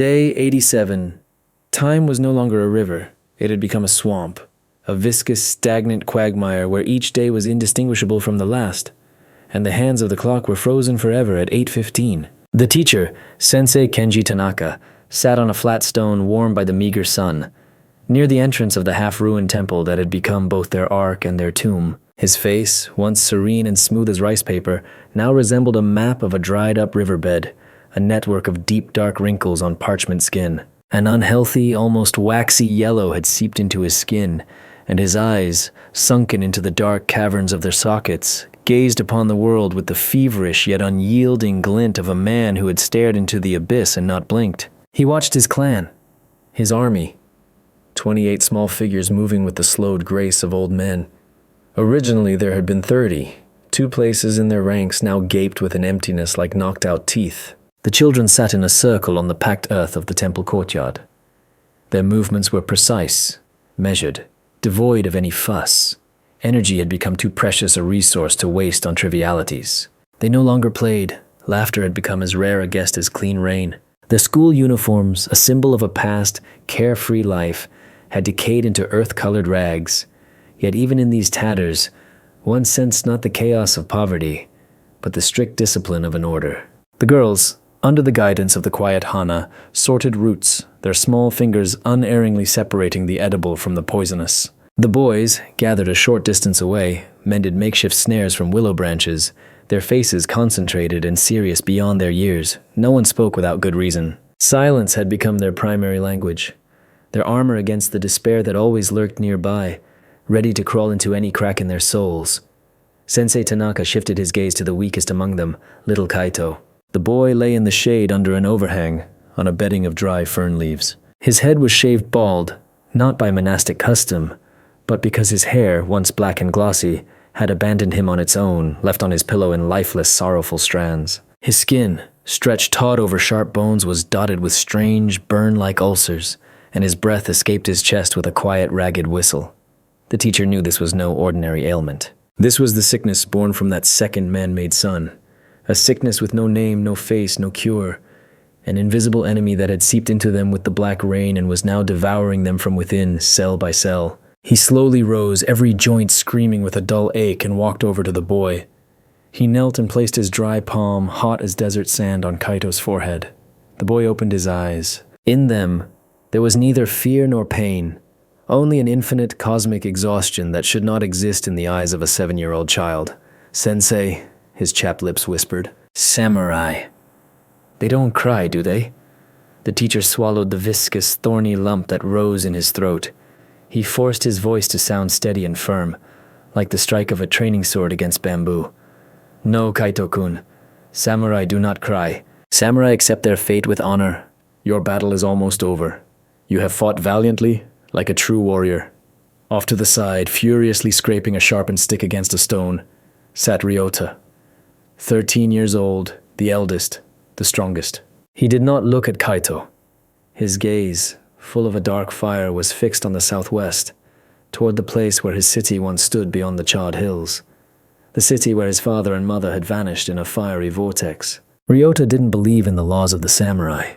Day 87. Time was no longer a river. It had become a swamp, a viscous, stagnant quagmire where each day was indistinguishable from the last, and the hands of the clock were frozen forever at 8:15. The teacher, Sensei Kenji Tanaka, sat on a flat stone warmed by the meager sun, near the entrance of the half-ruined temple that had become both their ark and their tomb. His face, once serene and smooth as rice paper, now resembled a map of a dried-up riverbed, a network of deep dark wrinkles on parchment skin. An unhealthy, almost waxy yellow had seeped into his skin, and his eyes, sunken into the dark caverns of their sockets, gazed upon the world with the feverish yet unyielding glint of a man who had stared into the abyss and not blinked. He watched his clan, his army, 28 small figures moving with the slowed grace of old men. Originally there had been 30. 2 places in their ranks now gaped with an emptiness like knocked-out teeth. The children sat in a circle on the packed earth of the temple courtyard. Their movements were precise, measured, devoid of any fuss. Energy had become too precious a resource to waste on trivialities. They no longer played. Laughter had become as rare a guest as clean rain. Their school uniforms, a symbol of a past, carefree life, had decayed into earth-colored rags. Yet even in these tatters, one sensed not the chaos of poverty, but the strict discipline of an order. The girls, under the guidance of the quiet Hana, sorted roots, their small fingers unerringly separating the edible from the poisonous. The boys, gathered a short distance away, mended makeshift snares from willow branches, their faces concentrated and serious beyond their years. No one spoke without good reason. Silence had become their primary language, their armor against the despair that always lurked nearby, ready to crawl into any crack in their souls. Sensei Tanaka shifted his gaze to the weakest among them, little Kaito. The boy lay in the shade under an overhang, on a bedding of dry fern leaves. His head was shaved bald, not by monastic custom, but because his hair, once black and glossy, had abandoned him on its own, left on his pillow in lifeless, sorrowful strands. His skin, stretched taut over sharp bones, was dotted with strange, burn-like ulcers, and his breath escaped his chest with a quiet, ragged whistle. The teacher knew this was no ordinary ailment. This was the sickness born from that second man-made sun. A sickness with no name, no face, no cure. An invisible enemy that had seeped into them with the black rain and was now devouring them from within, cell by cell. He slowly rose, every joint screaming with a dull ache, and walked over to the boy. He knelt and placed his dry palm, hot as desert sand, on Kaito's forehead. The boy opened his eyes. In them, there was neither fear nor pain, only an infinite cosmic exhaustion that should not exist in the eyes of a 7-year-old child. "Sensei," his chapped lips whispered. "Samurai. They don't cry, do they?" The teacher swallowed the viscous, thorny lump that rose in his throat. He forced his voice to sound steady and firm, like the strike of a training sword against bamboo. "No, Kaito-kun. Samurai do not cry. Samurai accept their fate with honor. Your battle is almost over. You have fought valiantly, like a true warrior." Off to the side, furiously scraping a sharpened stick against a stone, sat Ryota. 13 years old, the eldest, the strongest. He did not look at Kaito. His gaze, full of a dark fire, was fixed on the southwest, toward the place where his city once stood beyond the charred hills. The city where his father and mother had vanished in a fiery vortex. Ryota didn't believe in the laws of the samurai.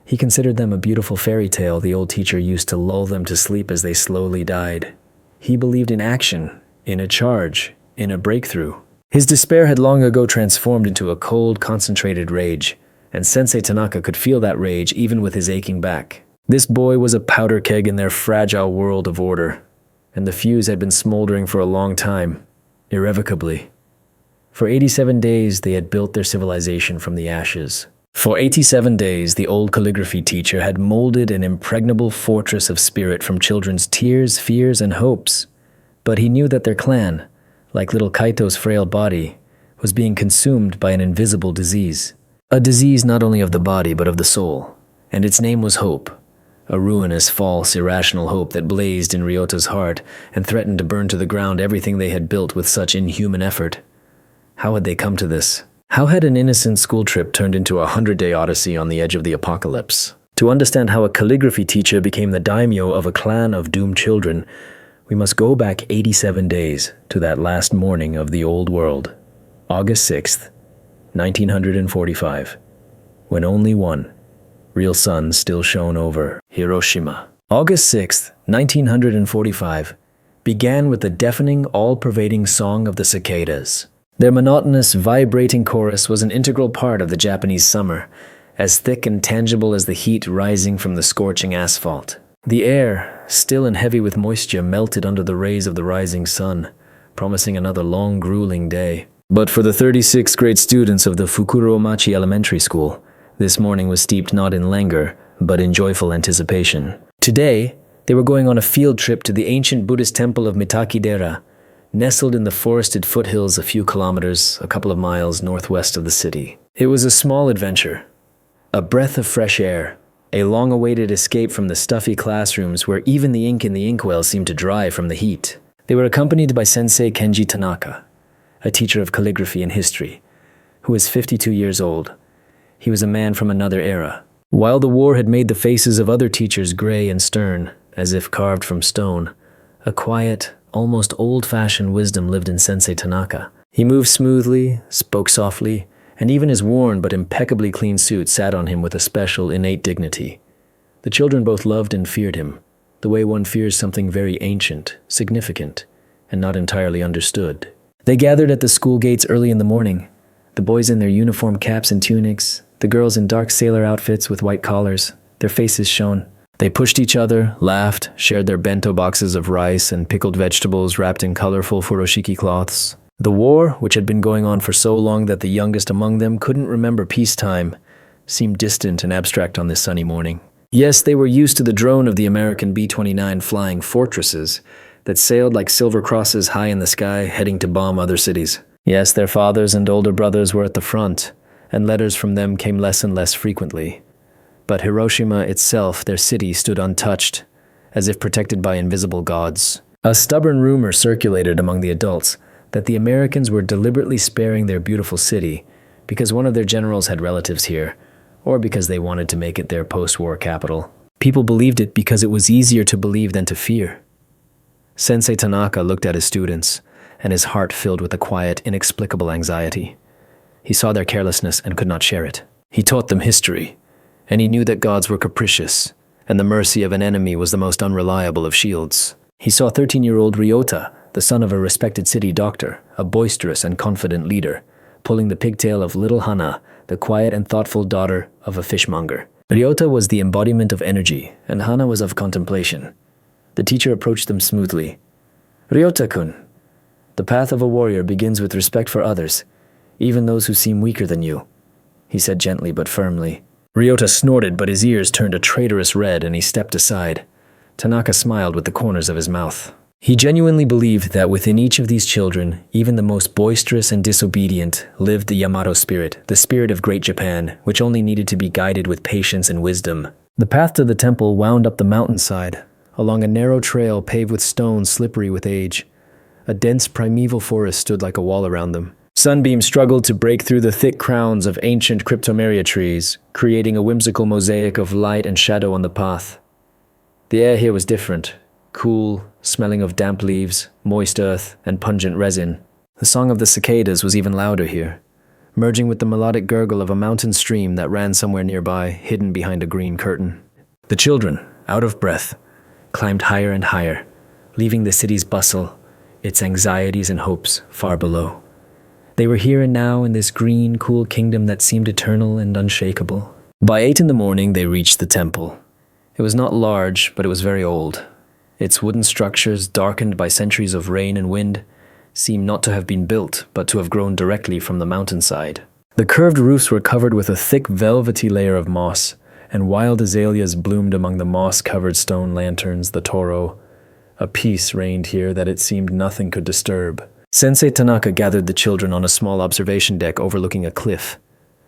He considered them a beautiful fairy tale the old teacher used to lull them to sleep as they slowly died. He believed in action, in a charge, in a breakthrough. His despair had long ago transformed into a cold, concentrated rage, and Sensei Tanaka could feel that rage even with his aching back. This boy was a powder keg in their fragile world of order, and the fuse had been smoldering for a long time, irrevocably. For 87 days, they had built their civilization from the ashes. For 87 days, the old calligraphy teacher had molded an impregnable fortress of spirit from children's tears, fears, and hopes. But he knew that their clan, like little Kaito's frail body, was being consumed by an invisible disease. A disease not only of the body, but of the soul. And its name was hope. A ruinous, false, irrational hope that blazed in Ryota's heart and threatened to burn to the ground everything they had built with such inhuman effort. How had they come to this? How had an innocent school trip turned into a 100-day odyssey on the edge of the apocalypse? To understand how a calligraphy teacher became the daimyo of a clan of doomed children, we must go back 87 days to that last morning of the old world, August 6th, 1945, when only one, real sun still shone over Hiroshima. August 6th, 1945, began with the deafening, all-pervading song of the cicadas. Their monotonous, vibrating chorus was an integral part of the Japanese summer, as thick and tangible as the heat rising from the scorching asphalt. The air, still and heavy with moisture, melted under the rays of the rising sun, promising another long, grueling day. But for the 36th grade students of the Fukuromachi Elementary School, this morning was steeped not in languor, but in joyful anticipation. Today, they were going on a field trip to the ancient Buddhist temple of Mitaki-dera, nestled in the forested foothills a few kilometers, a couple of miles northwest of the city. It was a small adventure, a breath of fresh air, a long-awaited escape from the stuffy classrooms where even the ink in the inkwell seemed to dry from the heat. They were accompanied by Sensei Kenji Tanaka, a teacher of calligraphy and history, who was 52 years old. He was a man from another era. While the war had made the faces of other teachers gray and stern, as if carved from stone, a quiet, almost old-fashioned wisdom lived in Sensei Tanaka. He moved smoothly, spoke softly, and even his worn but impeccably clean suit sat on him with a special, innate dignity. The children both loved and feared him, the way one fears something very ancient, significant, and not entirely understood. They gathered at the school gates early in the morning, the boys in their uniform caps and tunics, the girls in dark sailor outfits with white collars. Their faces shone. They pushed each other, laughed, shared their bento boxes of rice and pickled vegetables wrapped in colorful furoshiki cloths. The war, which had been going on for so long that the youngest among them couldn't remember peacetime, seemed distant and abstract on this sunny morning. Yes, they were used to the drone of the American B-29 flying fortresses that sailed like silver crosses high in the sky, heading to bomb other cities. Yes, their fathers and older brothers were at the front, and letters from them came less and less frequently. But Hiroshima itself, their city, stood untouched, as if protected by invisible gods. A stubborn rumor circulated among the adults that the Americans were deliberately sparing their beautiful city because one of their generals had relatives here, or because they wanted to make it their post-war capital. People believed it because it was easier to believe than to fear. Sensei Tanaka looked at his students, and his heart filled with a quiet, inexplicable anxiety. He saw their carelessness and could not share it. He taught them history, and he knew that gods were capricious, and the mercy of an enemy was the most unreliable of shields. He saw 13-year-old Ryota, the son of a respected city doctor, a boisterous and confident leader, pulling the pigtail of little Hana, the quiet and thoughtful daughter of a fishmonger. Ryota was the embodiment of energy, and Hana was of contemplation. The teacher approached them smoothly. "Ryota-kun, the path of a warrior begins with respect for others, even those who seem weaker than you," he said gently but firmly. Ryota snorted, but his ears turned a traitorous red and he stepped aside. Tanaka smiled with the corners of his mouth. He genuinely believed that within each of these children, even the most boisterous and disobedient, lived the Yamato spirit, the spirit of Great Japan, which only needed to be guided with patience and wisdom. The path to the temple wound up the mountainside, along a narrow trail paved with stones slippery with age. A dense primeval forest stood like a wall around them. Sunbeams struggled to break through the thick crowns of ancient cryptomeria trees, creating a whimsical mosaic of light and shadow on the path. The air here was different, cool, smelling of damp leaves, moist earth, and pungent resin. The song of the cicadas was even louder here, merging with the melodic gurgle of a mountain stream that ran somewhere nearby, hidden behind a green curtain. The children, out of breath, climbed higher and higher, leaving the city's bustle, its anxieties and hopes far below. They were here and now in this green, cool kingdom that seemed eternal and unshakable. By 8 in the morning, they reached the temple. It was not large, but it was very old. Its wooden structures, darkened by centuries of rain and wind, seemed not to have been built, but to have grown directly from the mountainside. The curved roofs were covered with a thick, velvety layer of moss, and wild azaleas bloomed among the moss-covered stone lanterns, the toro. A peace reigned here that it seemed nothing could disturb. Sensei Tanaka gathered the children on a small observation deck overlooking a cliff.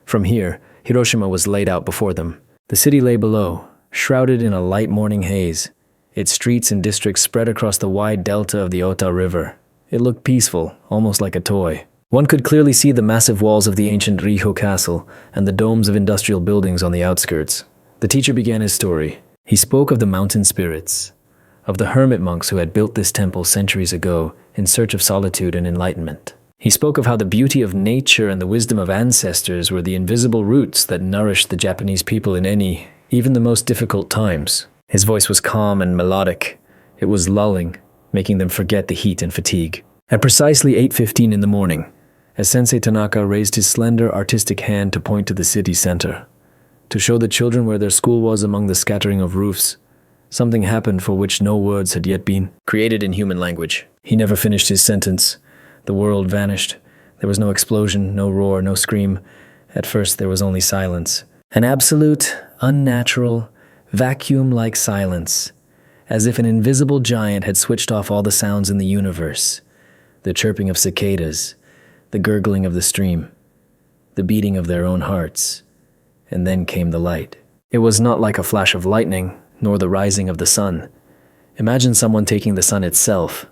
From here, Hiroshima was laid out before them. The city lay below, shrouded in a light morning haze. Its streets and districts spread across the wide delta of the Ota River. It looked peaceful, almost like a toy. One could clearly see the massive walls of the ancient Riho Castle and the domes of industrial buildings on the outskirts. The teacher began his story. He spoke of the mountain spirits, of the hermit monks who had built this temple centuries ago in search of solitude and enlightenment. He spoke of how the beauty of nature and the wisdom of ancestors were the invisible roots that nourished the Japanese people in any, even the most difficult times. His voice was calm and melodic. It was lulling, making them forget the heat and fatigue. At precisely 8:15 in the morning, as Sensei Tanaka raised his slender, artistic hand to point to the city center, to show the children where their school was among the scattering of roofs, something happened for which no words had yet been created in human language. He never finished his sentence. The world vanished. There was no explosion, no roar, no scream. At first there was only silence. An absolute, unnatural, vacuum-like silence, as if an invisible giant had switched off all the sounds in the universe. The chirping of cicadas, the gurgling of the stream, the beating of their own hearts. And then came the light. It was not like a flash of lightning, nor the rising of the sun. Imagine someone taking the sun itself,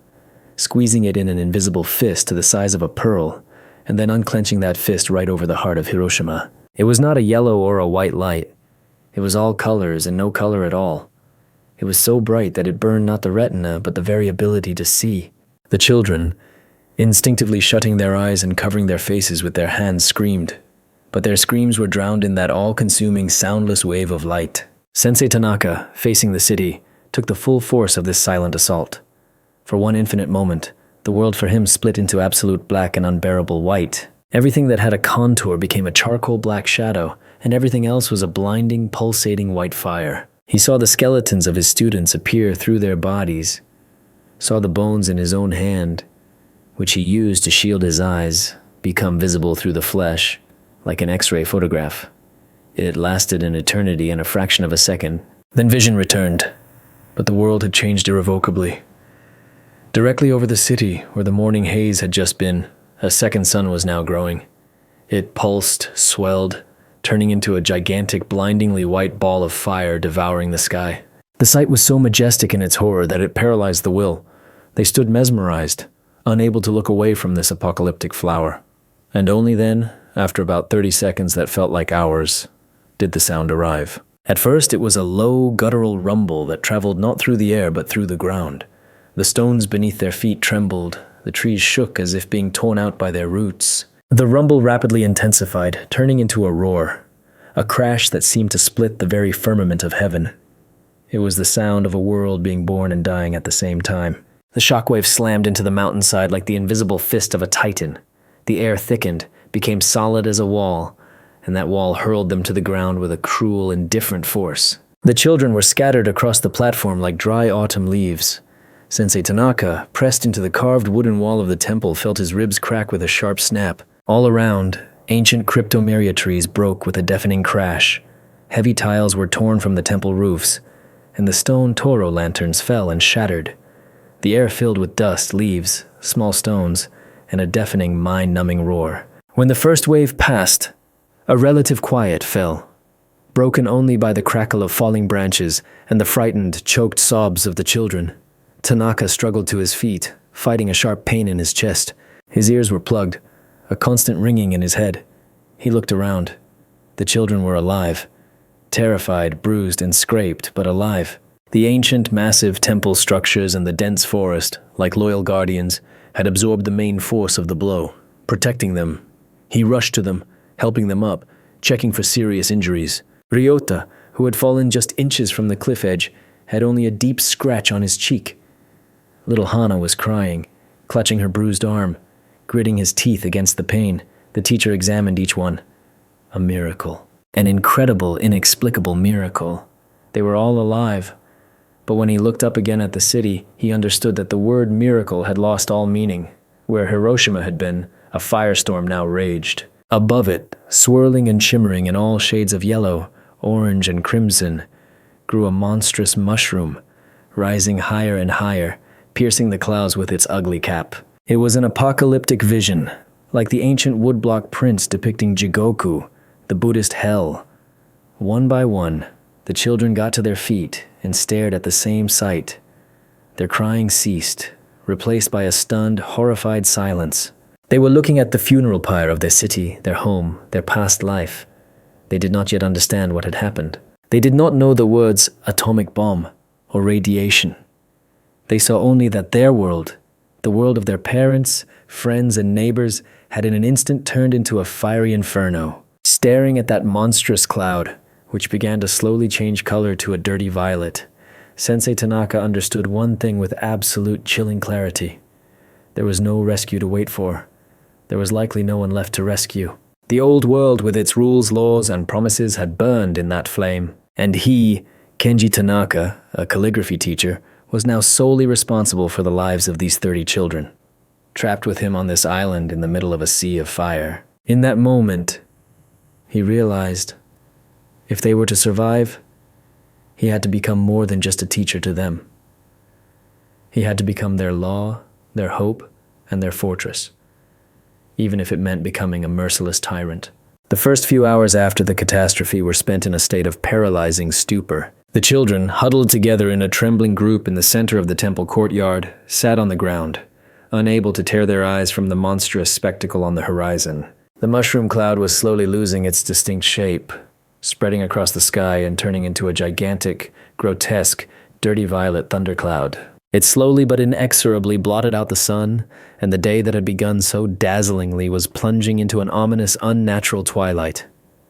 squeezing it in an invisible fist to the size of a pearl, and then unclenching that fist right over the heart of Hiroshima. It was not a yellow or a white light. It was all colors and no color at all. It was so bright that it burned not the retina, but the very ability to see. The children, instinctively shutting their eyes and covering their faces with their hands, screamed, but their screams were drowned in that all-consuming, soundless wave of light. Sensei Tanaka, facing the city, took the full force of this silent assault. For one infinite moment, the world for him split into absolute black and unbearable white. Everything that had a contour became a charcoal black shadow, and everything else was a blinding, pulsating white fire. He saw the skeletons of his students appear through their bodies, saw the bones in his own hand, which he used to shield his eyes, become visible through the flesh, like an X-ray photograph. It lasted an eternity and a fraction of a second. Then vision returned, but the world had changed irrevocably. Directly over the city, where the morning haze had just been, a second sun was now growing. It pulsed, swelled, turning into a gigantic, blindingly white ball of fire devouring the sky. The sight was so majestic in its horror that it paralyzed the will. They stood mesmerized, unable to look away from this apocalyptic flower. And only then, after about 30 seconds that felt like hours, did the sound arrive. At first, it was a low, guttural rumble that traveled not through the air but through the ground. The stones beneath their feet trembled, the trees shook as if being torn out by their roots. The rumble rapidly intensified, turning into a roar, a crash that seemed to split the very firmament of heaven. It was the sound of a world being born and dying at the same time. The shockwave slammed into the mountainside like the invisible fist of a titan. The air thickened, became solid as a wall, and that wall hurled them to the ground with a cruel, indifferent force. The children were scattered across the platform like dry autumn leaves. Sensei Tanaka, pressed into the carved wooden wall of the temple, felt his ribs crack with a sharp snap. All around, ancient cryptomeria trees broke with a deafening crash. Heavy tiles were torn from the temple roofs, and the stone Toro lanterns fell and shattered. The air filled with dust, leaves, small stones, and a deafening, mind-numbing roar. When the first wave passed, a relative quiet fell, broken only by the crackle of falling branches and the frightened, choked sobs of the children. Tanaka struggled to his feet, fighting a sharp pain in his chest. His ears were plugged, a constant ringing in his head. He looked around. The children were alive, terrified, bruised, and scraped, but alive. The ancient, massive temple structures and the dense forest, like loyal guardians, had absorbed the main force of the blow, protecting them. He rushed to them, helping them up, checking for serious injuries. Ryota, who had fallen just inches from the cliff edge, had only a deep scratch on his cheek. Little Hana was crying, clutching her bruised arm, gritting his teeth against the pain. The teacher examined each one. A miracle. An incredible, inexplicable miracle. They were all alive. But when he looked up again at the city, he understood that the word miracle had lost all meaning. Where Hiroshima had been, a firestorm now raged. Above it, swirling and shimmering in all shades of yellow, orange, and crimson, grew a monstrous mushroom, rising higher and higher, piercing the clouds with its ugly cap. It was an apocalyptic vision, like the ancient woodblock prints depicting Jigoku, the Buddhist hell. One by one, the children got to their feet and stared at the same sight. Their crying ceased, replaced by a stunned, horrified silence. They were looking at the funeral pyre of their city, their home, their past life. They did not yet understand what had happened. They did not know the words atomic bomb or radiation. They saw only that their world, the world of their parents, friends, and neighbors had in an instant turned into a fiery inferno. Staring at that monstrous cloud, which began to slowly change color to a dirty violet, Sensei Tanaka understood one thing with absolute chilling clarity. There was no rescue to wait for. There was likely no one left to rescue. The old world with its rules, laws, and promises had burned in that flame, and he, Kenji Tanaka, a calligraphy teacher, was now solely responsible for the lives of these 30 children, trapped with him on this island in the middle of a sea of fire. In that moment, he realized if they were to survive, he had to become more than just a teacher to them. He had to become their law, their hope, and their fortress, even if it meant becoming a merciless tyrant. The first few hours after the catastrophe were spent in a state of paralyzing stupor. The children, huddled together in a trembling group in the center of the temple courtyard, sat on the ground, unable to tear their eyes from the monstrous spectacle on the horizon. The mushroom cloud was slowly losing its distinct shape, spreading across the sky and turning into a gigantic, grotesque, dirty violet thundercloud. It slowly but inexorably blotted out the sun, and the day that had begun so dazzlingly was plunging into an ominous, unnatural twilight.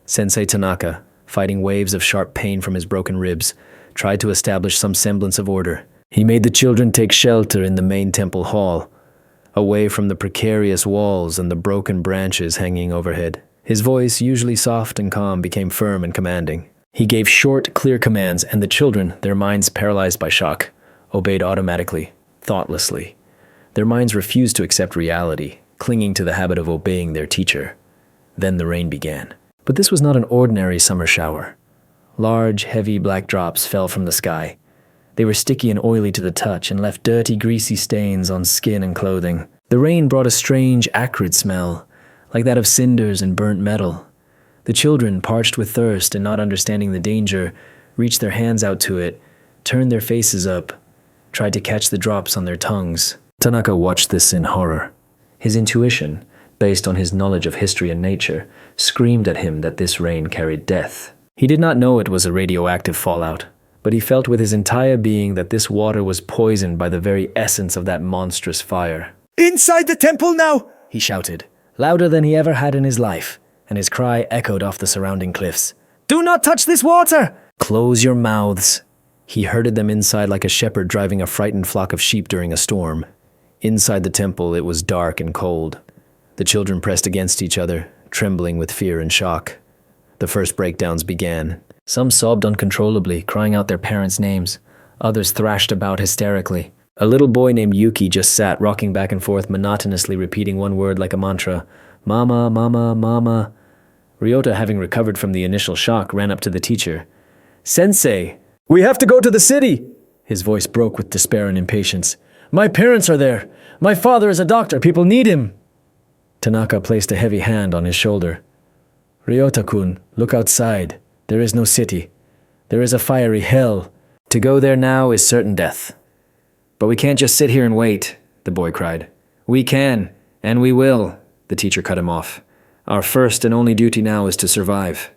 Sensei Tanaka, fighting waves of sharp pain from his broken ribs, tried to establish some semblance of order. He made the children take shelter in the main temple hall, away from the precarious walls and the broken branches hanging overhead. His voice, usually soft and calm, became firm and commanding. He gave short, clear commands, and the children, their minds paralyzed by shock, obeyed automatically, thoughtlessly. Their minds refused to accept reality, clinging to the habit of obeying their teacher. Then the rain began. But this was not an ordinary summer shower. Large, heavy black drops fell from the sky. They were sticky and oily to the touch and left dirty, greasy stains on skin and clothing. The rain brought a strange, acrid smell, like that of cinders and burnt metal. The children, parched with thirst and not understanding the danger, reached their hands out to it, turned their faces up, tried to catch the drops on their tongues. Tanaka watched this in horror. His intuition, based on his knowledge of history and nature, screamed at him that this rain carried death. He did not know it was a radioactive fallout, but he felt with his entire being that this water was poisoned by the very essence of that monstrous fire. "Inside the temple now!" he shouted, louder than he ever had in his life, and his cry echoed off the surrounding cliffs. "Do not touch this water!" "Close your mouths." He herded them inside like a shepherd driving a frightened flock of sheep during a storm. Inside the temple, it was dark and cold. The children pressed against each other, trembling with fear and shock. The first breakdowns began. Some sobbed uncontrollably, crying out their parents' names. Others thrashed about hysterically. A little boy named Yuki just sat, rocking back and forth, monotonously repeating one word like a mantra. "Mama, mama, mama." Ryota, having recovered from the initial shock, ran up to the teacher. "Sensei, we have to go to the city!" His voice broke with despair and impatience. "My parents are there. My father is a doctor. People need him." Tanaka placed a heavy hand on his shoulder. "Ryota-kun, look outside. There is no city. There is a fiery hell. To go there now is certain death." "But we can't just sit here and wait," the boy cried. "We can, and we will," the teacher cut him off. "Our first and only duty now is to survive."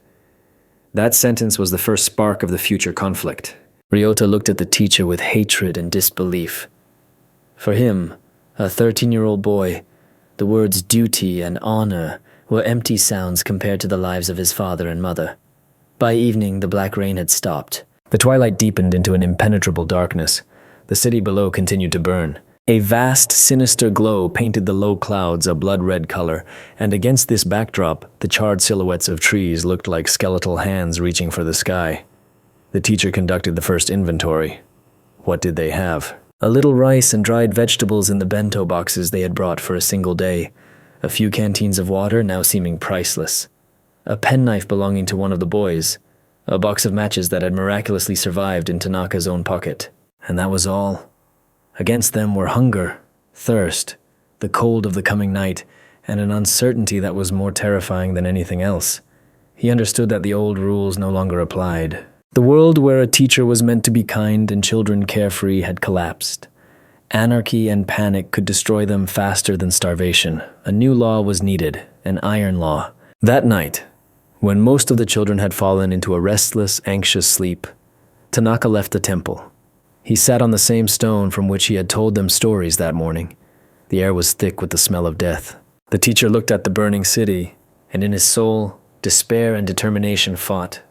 That sentence was the first spark of the future conflict. Ryota looked at the teacher with hatred and disbelief. For him, a 13-year-old boy, the words duty and honor were empty sounds compared to the lives of his father and mother. By evening, the black rain had stopped. The twilight deepened into an impenetrable darkness. The city below continued to burn. A vast, sinister glow painted the low clouds a blood-red color, and against this backdrop, the charred silhouettes of trees looked like skeletal hands reaching for the sky. The teacher conducted the first inventory. What did they have? A little rice and dried vegetables in the bento boxes they had brought for a single day. A few canteens of water, now seeming priceless. A penknife belonging to one of the boys. A box of matches that had miraculously survived in Tanaka's own pocket. And that was all. Against them were hunger, thirst, the cold of the coming night, and an uncertainty that was more terrifying than anything else. He understood that the old rules no longer applied. The world where a teacher was meant to be kind and children carefree had collapsed. Anarchy and panic could destroy them faster than starvation. A new law was needed, an iron law. That night, when most of the children had fallen into a restless, anxious sleep, Tanaka left the temple. He sat on the same stone from which he had told them stories that morning. The air was thick with the smell of death. The teacher looked at the burning city, and in his soul, despair and determination fought.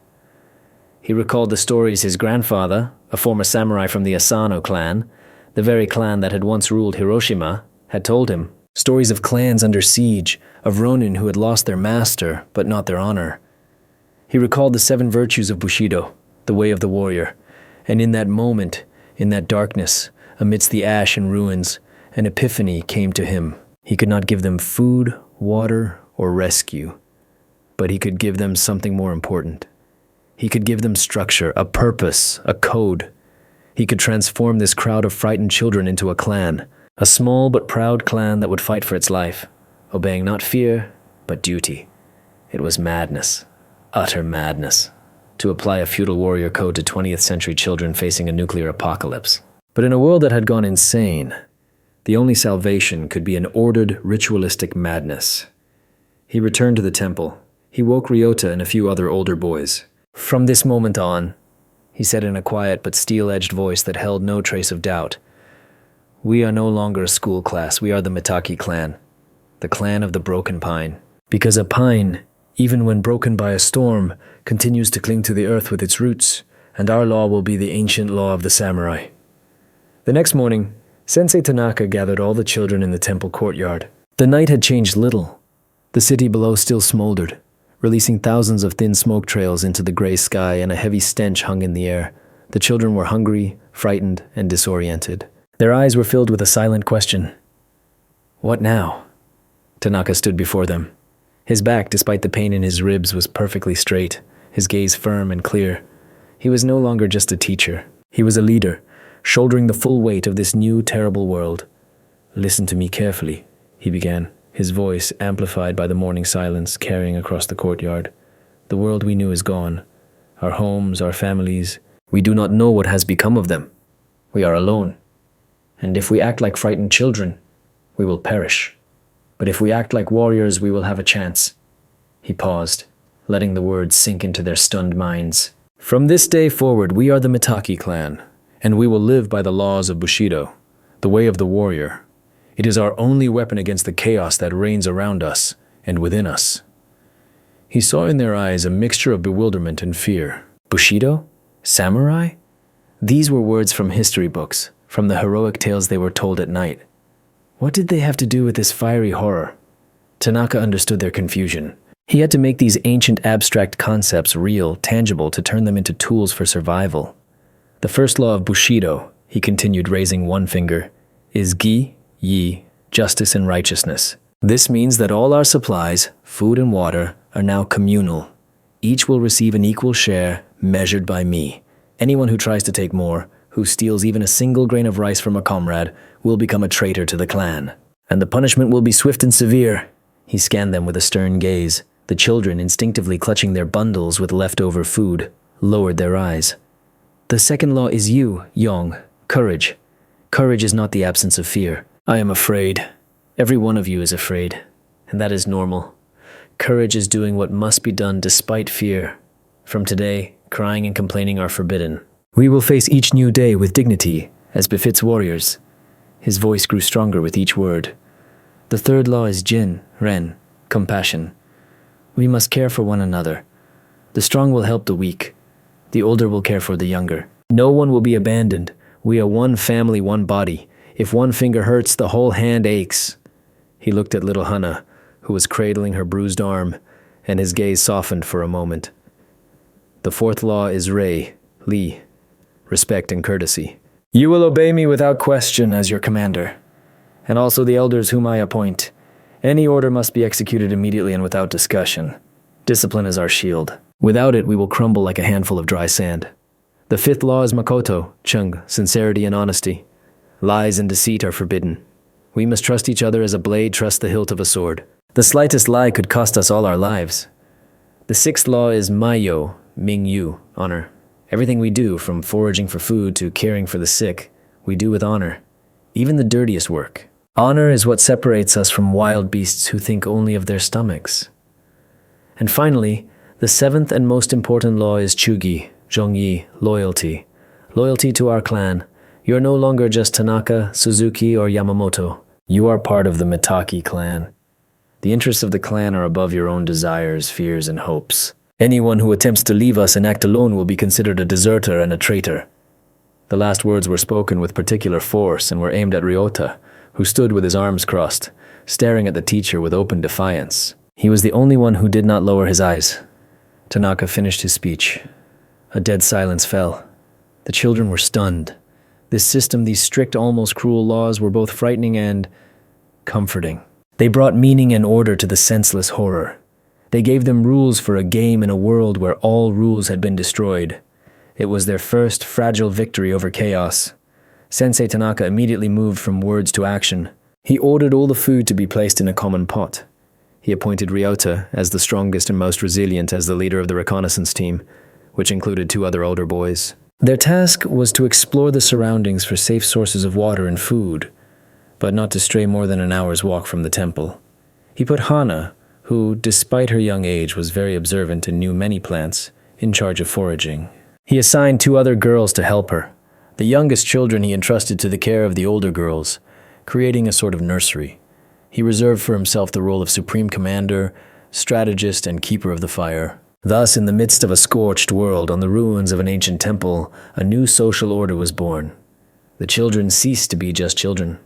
He recalled the stories his grandfather, a former samurai from the Asano clan, the very clan that had once ruled Hiroshima, had told him. Stories of clans under siege, of ronin who had lost their master, but not their honor. He recalled the 7 virtues of Bushido, the way of the warrior, and in that moment, in that darkness, amidst the ash and ruins, an epiphany came to him. He could not give them food, water, or rescue, but he could give them something more important. He could give them structure, a purpose, a code. He could transform this crowd of frightened children into a clan, a small but proud clan that would fight for its life, obeying not fear, but duty. It was madness, utter madness, to apply a feudal warrior code to 20th century children facing a nuclear apocalypse. But in a world that had gone insane, the only salvation could be an ordered, ritualistic madness. He returned to the temple. He woke Ryota and a few other older boys. From this moment on, he said in a quiet but steel-edged voice that held no trace of doubt, we are no longer a school class, we are the Mitaki clan, the clan of the broken pine. Because a pine, even when broken by a storm, continues to cling to the earth with its roots, and our law will be the ancient law of the samurai. The next morning, Sensei Tanaka gathered all the children in the temple courtyard. The night had changed little. The city below still smoldered, releasing thousands of thin smoke trails into the gray sky, and a heavy stench hung in the air. The children were hungry, frightened, and disoriented. Their eyes were filled with a silent question. What now? Tanaka stood before them. His back, despite the pain in his ribs, was perfectly straight, his gaze firm and clear. He was no longer just a teacher. He was a leader, shouldering the full weight of this new, terrible world. Listen to me carefully, he began, his voice amplified by the morning silence carrying across the courtyard. The world we knew is gone. Our homes, our families. We do not know what has become of them. We are alone. And if we act like frightened children, we will perish. But if we act like warriors, we will have a chance. He paused, letting the words sink into their stunned minds. From this day forward, we are the Mitaki clan, and we will live by the laws of Bushido, the way of the warrior. It is our only weapon against the chaos that reigns around us and within us. He saw in their eyes a mixture of bewilderment and fear. Bushido? Samurai? These were words from history books, from the heroic tales they were told at night. What did they have to do with this fiery horror? Tanaka understood their confusion. He had to make these ancient abstract concepts real, tangible, to turn them into tools for survival. The first law of Bushido, he continued, raising one finger, is gi, yi, justice and righteousness. This means that all our supplies, food and water, are now communal. Each will receive an equal share, measured by me. Anyone who tries to take more, who steals even a single grain of rice from a comrade, will become a traitor to the clan. And the punishment will be swift and severe. He scanned them with a stern gaze. The children, instinctively clutching their bundles with leftover food, lowered their eyes. The second law is Yong, courage. Courage is not the absence of fear. I am afraid. Every one of you is afraid, and that is normal. Courage is doing what must be done despite fear. From today, crying and complaining are forbidden. We will face each new day with dignity, as befits warriors. His voice grew stronger with each word. The third law is Ren, compassion. We must care for one another. The strong will help the weak. The older will care for the younger. No one will be abandoned. We are one family, one body. If one finger hurts, the whole hand aches. He looked at little Hana, who was cradling her bruised arm, and his gaze softened for a moment. The fourth law is Li, respect and courtesy. You will obey me without question as your commander, and also the elders whom I appoint. Any order must be executed immediately and without discussion. Discipline is our shield. Without it, we will crumble like a handful of dry sand. The fifth law is Makoto, Chung, sincerity and honesty. Lies and deceit are forbidden. We must trust each other as a blade trusts the hilt of a sword. The slightest lie could cost us all our lives. The sixth law is Maiyo, Ming-yu, honor. Everything we do, from foraging for food to caring for the sick, we do with honor. Even the dirtiest work. Honor is what separates us from wild beasts who think only of their stomachs. And finally, the seventh and most important law is Chugi, Zhongyi, loyalty. Loyalty to our clan. You are no longer just Tanaka, Suzuki, or Yamamoto. You are part of the Mitaki clan. The interests of the clan are above your own desires, fears, and hopes. Anyone who attempts to leave us and act alone will be considered a deserter and a traitor. The last words were spoken with particular force and were aimed at Ryota, who stood with his arms crossed, staring at the teacher with open defiance. He was the only one who did not lower his eyes. Tanaka finished his speech. A dead silence fell. The children were stunned. This system, these strict, almost cruel laws were both frightening and comforting. They brought meaning and order to the senseless horror. They gave them rules for a game in a world where all rules had been destroyed. It was their first fragile victory over chaos. Sensei Tanaka immediately moved from words to action. He ordered all the food to be placed in a common pot. He appointed Ryota as the strongest and most resilient as the leader of the reconnaissance team, which included 2 other older boys. Their task was to explore the surroundings for safe sources of water and food, but not to stray more than an hour's walk from the temple. He put Hana, who, despite her young age, was very observant and knew many plants, in charge of foraging. He assigned 2 other girls to help her. The youngest children he entrusted to the care of the older girls, creating a sort of nursery. He reserved for himself the role of supreme commander, strategist, and keeper of the fire. Thus, in the midst of a scorched world, on the ruins of an ancient temple, a new social order was born. The children ceased to be just children.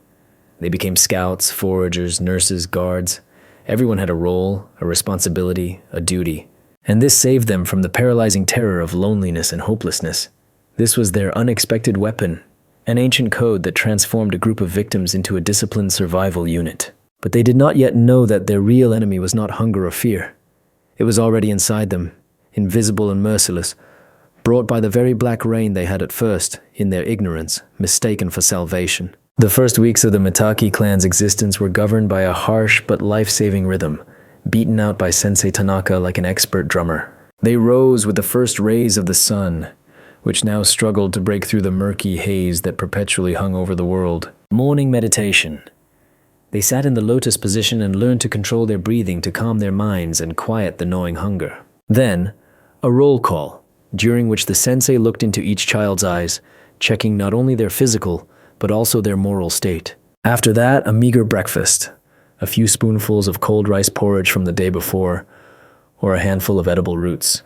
They became scouts, foragers, nurses, guards. Everyone had a role, a responsibility, a duty. And this saved them from the paralyzing terror of loneliness and hopelessness. This was their unexpected weapon, an ancient code that transformed a group of victims into a disciplined survival unit. But they did not yet know that their real enemy was not hunger or fear. It was already inside them, invisible and merciless, brought by the very black rain they had at first, in their ignorance, mistaken for salvation. The first weeks of the Mitaki clan's existence were governed by a harsh but life-saving rhythm, beaten out by Sensei Tanaka like an expert drummer. They rose with the first rays of the sun, which now struggled to break through the murky haze that perpetually hung over the world. Morning meditation. They sat in the lotus position and learned to control their breathing to calm their minds and quiet the gnawing hunger. Then, a roll call, during which the sensei looked into each child's eyes, checking not only their physical, but also their moral state. After that, a meager breakfast, a few spoonfuls of cold rice porridge from the day before, or a handful of edible roots.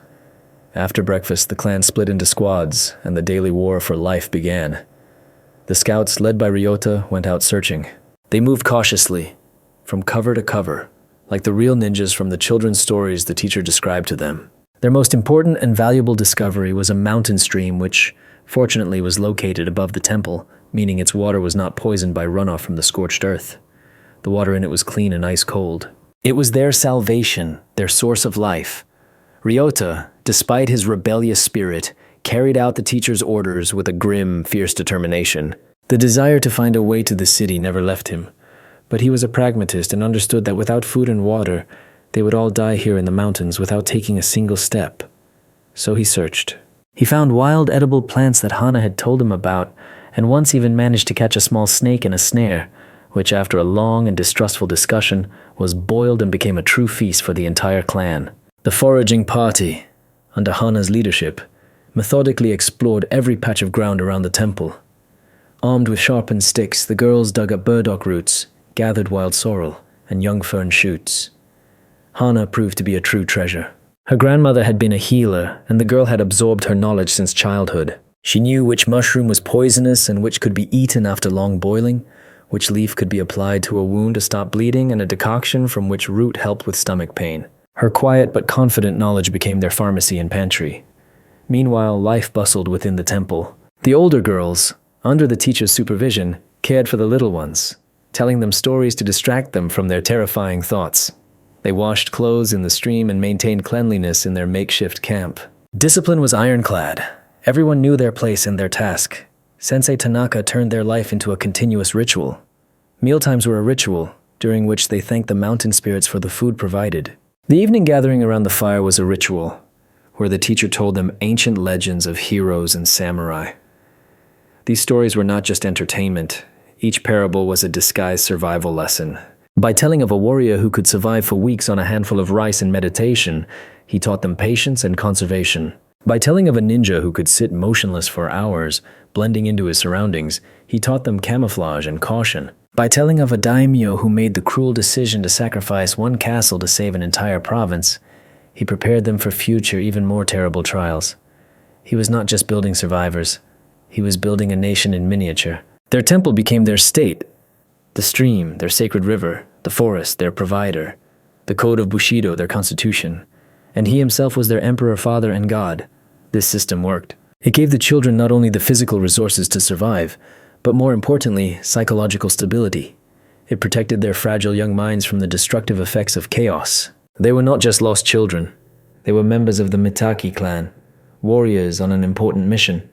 After breakfast, the clan split into squads, and the daily war for life began. The scouts, led by Ryota, went out searching. They moved cautiously, from cover to cover, like the real ninjas from the children's stories the teacher described to them. Their most important and valuable discovery was a mountain stream which, fortunately, was located above the temple, meaning its water was not poisoned by runoff from the scorched earth. The water in it was clean and ice cold. It was their salvation, their source of life. Ryota, despite his rebellious spirit, carried out the teacher's orders with a grim, fierce determination. The desire to find a way to the city never left him, but he was a pragmatist and understood that without food and water, they would all die here in the mountains without taking a single step. So he searched. He found wild edible plants that Hana had told him about, and once even managed to catch a small snake in a snare, which after a long and distrustful discussion was boiled and became a true feast for the entire clan. The foraging party, under Hana's leadership, methodically explored every patch of ground around the temple. Armed with sharpened sticks, the girls dug up burdock roots, gathered wild sorrel, and young fern shoots. Hana proved to be a true treasure. Her grandmother had been a healer, and the girl had absorbed her knowledge since childhood. She knew which mushroom was poisonous and which could be eaten after long boiling, which leaf could be applied to a wound to stop bleeding, and a decoction from which root helped with stomach pain. Her quiet but confident knowledge became their pharmacy and pantry. Meanwhile, life bustled within the temple. The older girls, under the teacher's supervision, cared for the little ones, telling them stories to distract them from their terrifying thoughts. They washed clothes in the stream and maintained cleanliness in their makeshift camp. Discipline was ironclad. Everyone knew their place and their task. Sensei Tanaka turned their life into a continuous ritual. Mealtimes were a ritual, during which they thanked the mountain spirits for the food provided. The evening gathering around the fire was a ritual, where the teacher told them ancient legends of heroes and samurai. These stories were not just entertainment. Each parable was a disguised survival lesson. By telling of a warrior who could survive for weeks on a handful of rice and meditation, he taught them patience and conservation. By telling of a ninja who could sit motionless for hours, blending into his surroundings, he taught them camouflage and caution. By telling of a daimyo who made the cruel decision to sacrifice one castle to save an entire province, he prepared them for future, even more terrible trials. He was not just building survivors. He was building a nation in miniature. Their temple became their state. The stream, their sacred river. The forest, their provider. The code of Bushido, their constitution. And he himself was their emperor, father, and god. This system worked. It gave the children not only the physical resources to survive, but more importantly, psychological stability. It protected their fragile young minds from the destructive effects of chaos. They were not just lost children. They were members of the Mitaki clan, warriors on an important mission.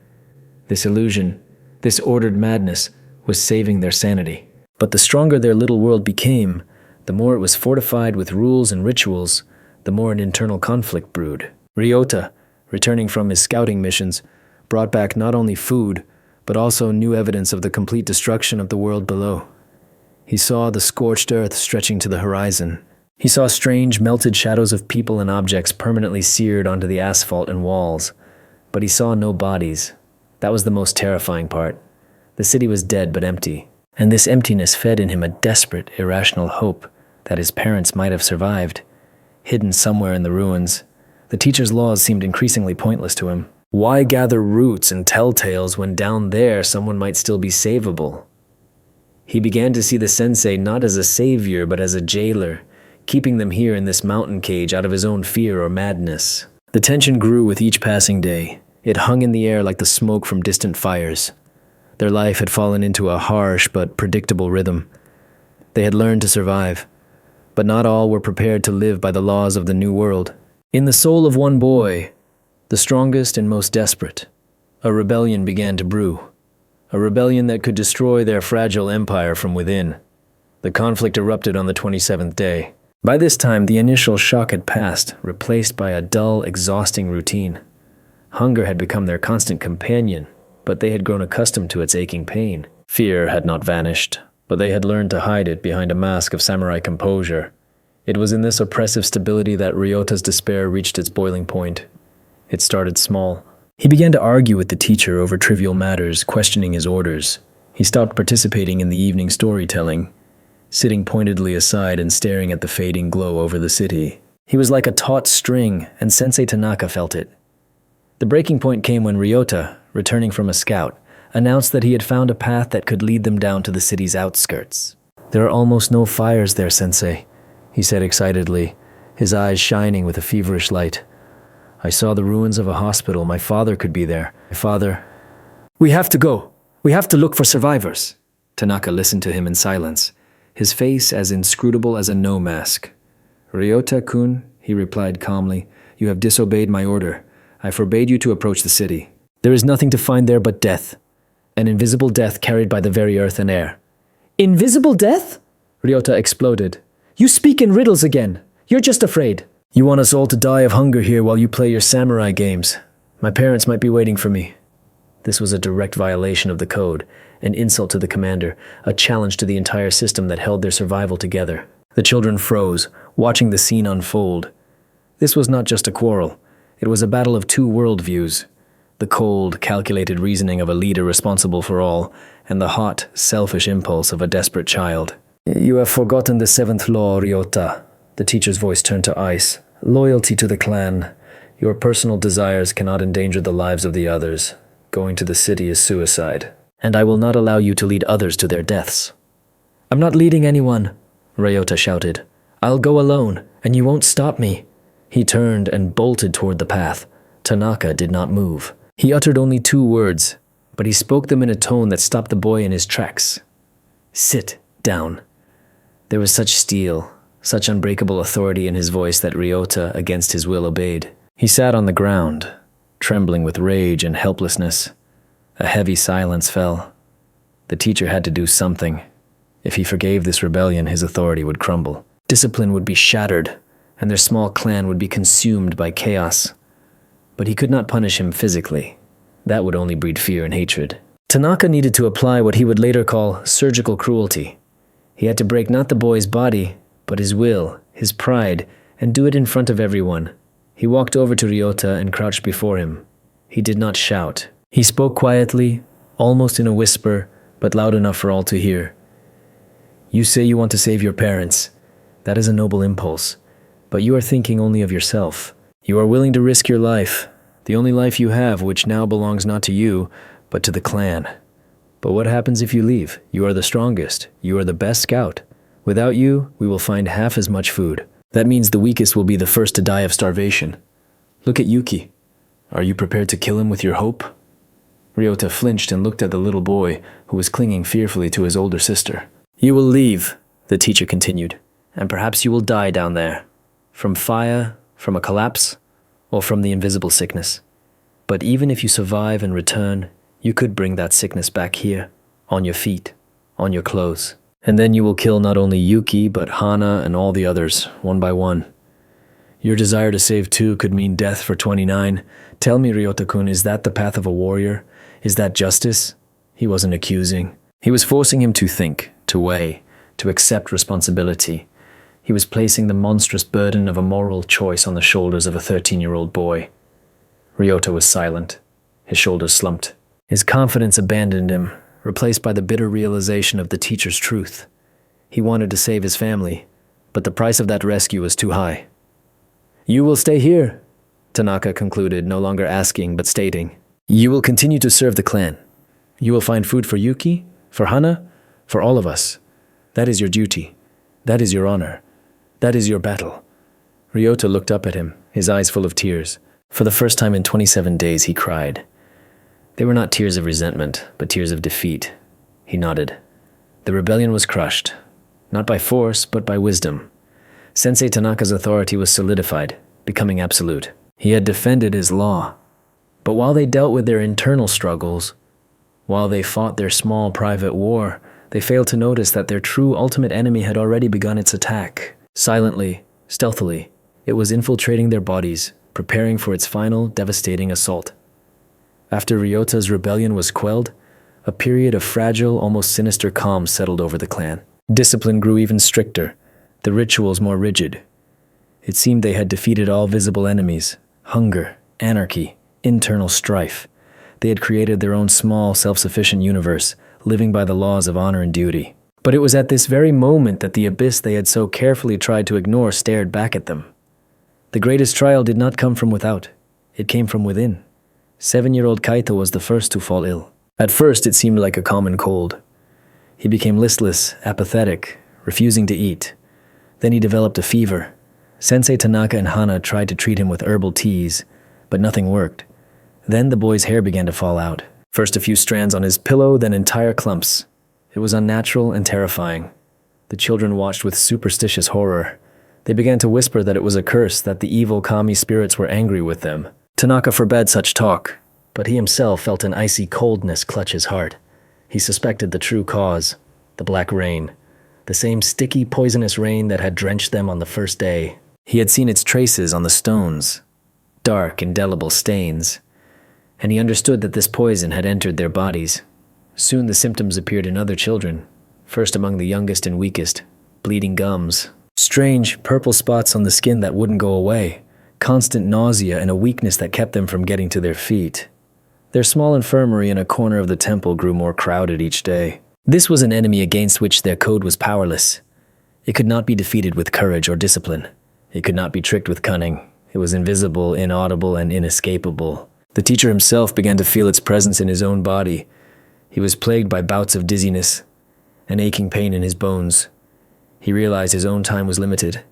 This illusion, this ordered madness, was saving their sanity. But the stronger their little world became, the more it was fortified with rules and rituals, the more an internal conflict brewed. Ryota, returning from his scouting missions, brought back not only food, but also new evidence of the complete destruction of the world below. He saw the scorched earth stretching to the horizon. He saw strange melted shadows of people and objects permanently seared onto the asphalt and walls. But he saw no bodies. That was the most terrifying part. The city was dead but empty. And this emptiness fed in him a desperate, irrational hope that his parents might have survived. Hidden somewhere in the ruins, the teacher's laws seemed increasingly pointless to him. Why gather roots and tell tales when down there someone might still be savable? He began to see the sensei not as a savior but as a jailer, keeping them here in this mountain cage out of his own fear or madness. The tension grew with each passing day. It hung in the air like the smoke from distant fires. Their life had fallen into a harsh but predictable rhythm. They had learned to survive, but not all were prepared to live by the laws of the new world. In the soul of one boy, the strongest and most desperate, a rebellion began to brew. A rebellion that could destroy their fragile empire from within. The conflict erupted on the 27th day. By this time, the initial shock had passed, replaced by a dull, exhausting routine. Hunger had become their constant companion, but they had grown accustomed to its aching pain. Fear had not vanished, but they had learned to hide it behind a mask of samurai composure. It was in this oppressive stability that Ryota's despair reached its boiling point. It started small. He began to argue with the teacher over trivial matters, questioning his orders. He stopped participating in the evening storytelling, sitting pointedly aside and staring at the fading glow over the city. He was like a taut string, and Sensei Tanaka felt it. The breaking point came when Ryota, returning from a scout, announced that he had found a path that could lead them down to the city's outskirts. "There are almost no fires there, Sensei," he said excitedly, his eyes shining with a feverish light. "I saw the ruins of a hospital. My father could be there. My father—" "We have to go. We have to look for survivors." Tanaka listened to him in silence, his face as inscrutable as a no mask. "Ryota-kun," he replied calmly, "you have disobeyed my order. I forbade you to approach the city. There is nothing to find there but death, an invisible death carried by the very earth and air." "Invisible death?" Ryota exploded. "You speak in riddles again. You're just afraid." "You want us all to die of hunger here while you play your samurai games. My parents might be waiting for me." This was a direct violation of the code, an insult to the commander, a challenge to the entire system that held their survival together. The children froze, watching the scene unfold. This was not just a quarrel. It was a battle of two worldviews. The cold, calculated reasoning of a leader responsible for all, and the hot, selfish impulse of a desperate child. "You have forgotten the seventh law, Ryota." The teacher's voice turned to ice. "Loyalty to the clan. Your personal desires cannot endanger the lives of the others. Going to the city is suicide. And I will not allow you to lead others to their deaths." "I'm not leading anyone," Ryota shouted. "I'll go alone, and you won't stop me." He turned and bolted toward the path. Tanaka did not move. He uttered only 2 words, but he spoke them in a tone that stopped the boy in his tracks. "Sit down." There was such steel, such unbreakable authority in his voice that Ryota, against his will, obeyed. He sat on the ground, trembling with rage and helplessness. A heavy silence fell. The teacher had to do something. If he forgave this rebellion, his authority would crumble. Discipline would be shattered, and their small clan would be consumed by chaos. But he could not punish him physically. That would only breed fear and hatred. Tanaka needed to apply what he would later call surgical cruelty. He had to break not the boy's body, but his will, his pride, and do it in front of everyone. He walked over to Ryota and crouched before him. He did not shout. He spoke quietly, almost in a whisper, but loud enough for all to hear. You say you want to save your parents. That is a noble impulse. But you are thinking only of yourself. You are willing to risk your life, the only life you have, which now belongs not to you, but to the clan. But what happens if you leave? You are the strongest. You are the best scout. Without you, we will find half as much food. That means the weakest will be the first to die of starvation. Look at Yuki. Are you prepared to kill him with your hope? Ryota flinched and looked at the little boy, who was clinging fearfully to his older sister. You will leave, the teacher continued, and perhaps you will die down there. From fire, from a collapse, or from the invisible sickness. But even if you survive and return, you could bring that sickness back here, on your feet, on your clothes. And then you will kill not only Yuki, but Hana and all the others, one by one. Your desire to save two could mean death for 29. Tell me, Ryota-kun, is that the path of a warrior? Is that justice? He wasn't accusing. He was forcing him to think, to weigh, to accept responsibility. He was placing the monstrous burden of a moral choice on the shoulders of a 13-year-old boy. Ryota was silent. His shoulders slumped. His confidence abandoned him, replaced by the bitter realization of the teacher's truth. He wanted to save his family, but the price of that rescue was too high. You will stay here, Tanaka concluded, no longer asking but stating. You will continue to serve the clan. You will find food for Yuki, for Hana, for all of us. That is your duty. That is your honor. That is your battle. Ryota looked up at him, his eyes full of tears. For the first time in 27 days, he cried. They were not tears of resentment, but tears of defeat. He nodded. The rebellion was crushed, not by force, but by wisdom. Sensei Tanaka's authority was solidified, becoming absolute. He had defended his law. But while they dealt with their internal struggles, while they fought their small private war, they failed to notice that their true ultimate enemy had already begun its attack. Silently, stealthily, it was infiltrating their bodies, preparing for its final devastating assault. After Ryota's rebellion was quelled, a period of fragile, almost sinister calm settled over the clan. Discipline grew even stricter, the rituals more rigid. It seemed they had defeated all visible enemies: hunger, anarchy, internal strife. They had created their own small, self-sufficient universe, living by the laws of honor and duty. But it was at this very moment that the abyss they had so carefully tried to ignore stared back at them. The greatest trial did not come from without. It came from within. 7-year-old Kaito was the first to fall ill. At first, it seemed like a common cold. He became listless, apathetic, refusing to eat. Then he developed a fever. Sensei Tanaka and Hana tried to treat him with herbal teas, but nothing worked. Then the boy's hair began to fall out. First a few strands on his pillow, then entire clumps. It was unnatural and terrifying. The children watched with superstitious horror. They began to whisper that it was a curse, that the evil kami spirits were angry with them. Tanaka forbade such talk, but he himself felt an icy coldness clutch his heart. He suspected the true cause, the black rain, the same sticky, poisonous rain that had drenched them on the first day. He had seen its traces on the stones, dark, indelible stains, and he understood that this poison had entered their bodies. Soon the symptoms appeared in other children, first among the youngest and weakest: bleeding gums, strange purple spots on the skin that wouldn't go away, constant nausea, and a weakness that kept them from getting to their feet. Their small infirmary in a corner of the temple grew more crowded each day. This was an enemy against which their code was powerless. It could not be defeated with courage or discipline. It could not be tricked with cunning. It was invisible, inaudible, and inescapable. The teacher himself began to feel its presence in his own body. He was plagued by bouts of dizziness, an aching pain in his bones. He realized his own time was limited,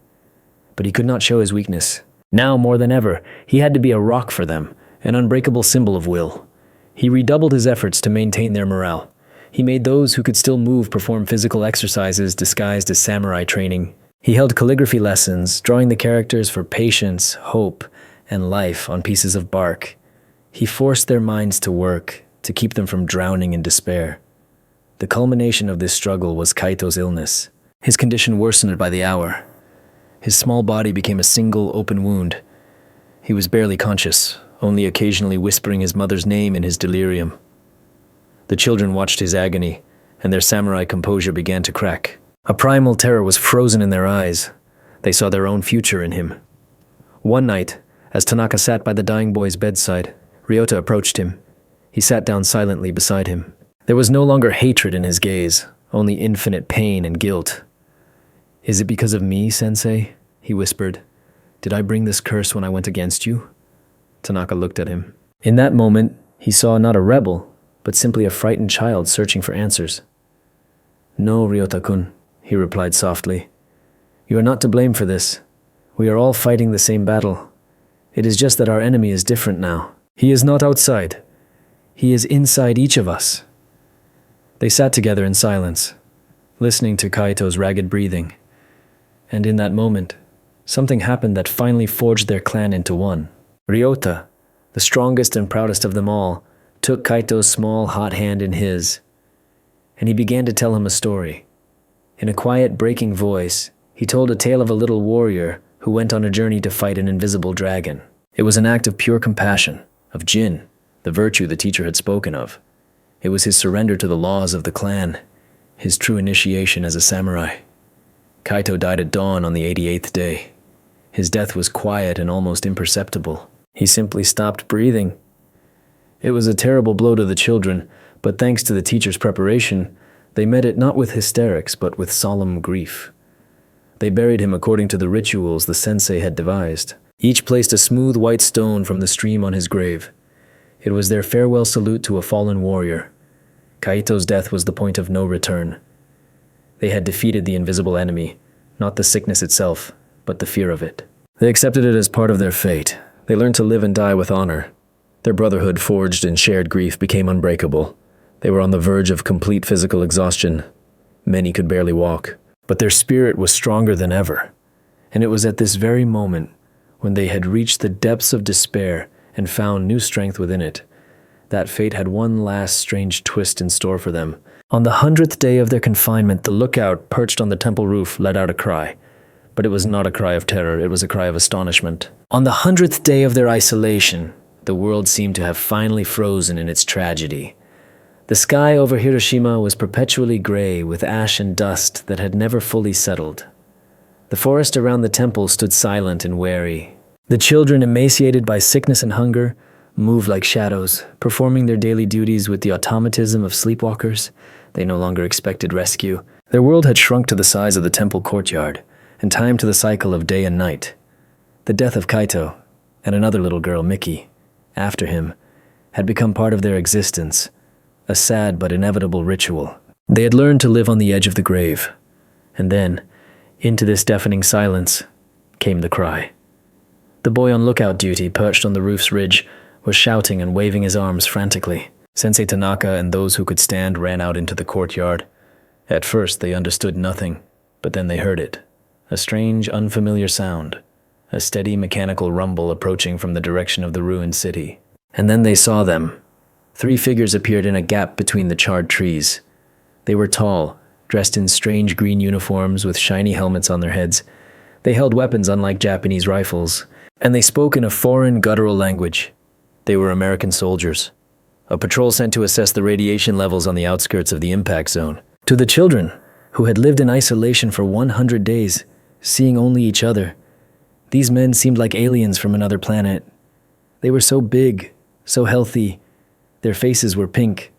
but he could not show his weakness. Now, more than ever, he had to be a rock for them, an unbreakable symbol of will. He redoubled his efforts to maintain their morale. He made those who could still move perform physical exercises disguised as samurai training. He held calligraphy lessons, drawing the characters for patience, hope, and life on pieces of bark. He forced their minds to work, to keep them from drowning in despair. The culmination of this struggle was Kaito's illness. His condition worsened by the hour. His small body became a single open wound. He was barely conscious, only occasionally whispering his mother's name in his delirium. The children watched his agony, and their samurai composure began to crack. A primal terror was frozen in their eyes. They saw their own future in him. One night, as Tanaka sat by the dying boy's bedside, Ryota approached him. He sat down silently beside him. There was no longer hatred in his gaze, only infinite pain and guilt. "Is it because of me, Sensei?" he whispered. "Did I bring this curse when I went against you?" Tanaka looked at him. In that moment, he saw not a rebel, but simply a frightened child searching for answers. "No, Ryota-kun," he replied softly. "You are not to blame for this. We are all fighting the same battle. It is just that our enemy is different now. He is not outside. He is inside each of us." They sat together in silence, listening to Kaito's ragged breathing. And in that moment, something happened that finally forged their clan into one. Ryota, the strongest and proudest of them all, took Kaito's small, hot hand in his, and he began to tell him a story. In a quiet, breaking voice, he told a tale of a little warrior who went on a journey to fight an invisible dragon. It was an act of pure compassion, of Jin, the virtue the teacher had spoken of. It was his surrender to the laws of the clan, his true initiation as a samurai. Kaito died at dawn on the 88th day. His death was quiet and almost imperceptible. He simply stopped breathing. It was a terrible blow to the children, but thanks to the teacher's preparation, they met it not with hysterics, but with solemn grief. They buried him according to the rituals the sensei had devised. Each placed a smooth white stone from the stream on his grave. It was their farewell salute to a fallen warrior. Kaito's death was the point of no return. They had defeated the invisible enemy, not the sickness itself, but the fear of it. They accepted it as part of their fate. They learned to live and die with honor. Their brotherhood, forged in shared grief, became unbreakable. They were on the verge of complete physical exhaustion. Many could barely walk, but their spirit was stronger than ever. And it was at this very moment, when they had reached the depths of despair and found new strength within it, that fate had one last strange twist in store for them. On the 100th day of their confinement, the lookout perched on the temple roof let out a cry. But it was not a cry of terror, it was a cry of astonishment. On the 100th day of their isolation, the world seemed to have finally frozen in its tragedy. The sky over Hiroshima was perpetually gray with ash and dust that had never fully settled. The forest around the temple stood silent and wary. The children, emaciated by sickness and hunger, moved like shadows, performing their daily duties with the automatism of sleepwalkers. They no longer expected rescue. Their world had shrunk to the size of the temple courtyard, and time to the cycle of day and night. The death of Kaito, and another little girl, Miki, after him, had become part of their existence, a sad but inevitable ritual. They had learned to live on the edge of the grave. And then, into this deafening silence, came the cry. The boy on lookout duty, perched on the roof's ridge, was shouting and waving his arms frantically. Sensei Tanaka and those who could stand ran out into the courtyard. At first they understood nothing, but then they heard it. A strange, unfamiliar sound. A steady mechanical rumble approaching from the direction of the ruined city. And then they saw them. 3 figures appeared in a gap between the charred trees. They were tall, dressed in strange green uniforms with shiny helmets on their heads. They held weapons unlike Japanese rifles, and they spoke in a foreign, guttural language. They were American soldiers. A patrol sent to assess the radiation levels on the outskirts of the impact zone. To the children, who had lived in isolation for 100 days, seeing only each other, these men seemed like aliens from another planet. They were so big, so healthy. Their faces were pink,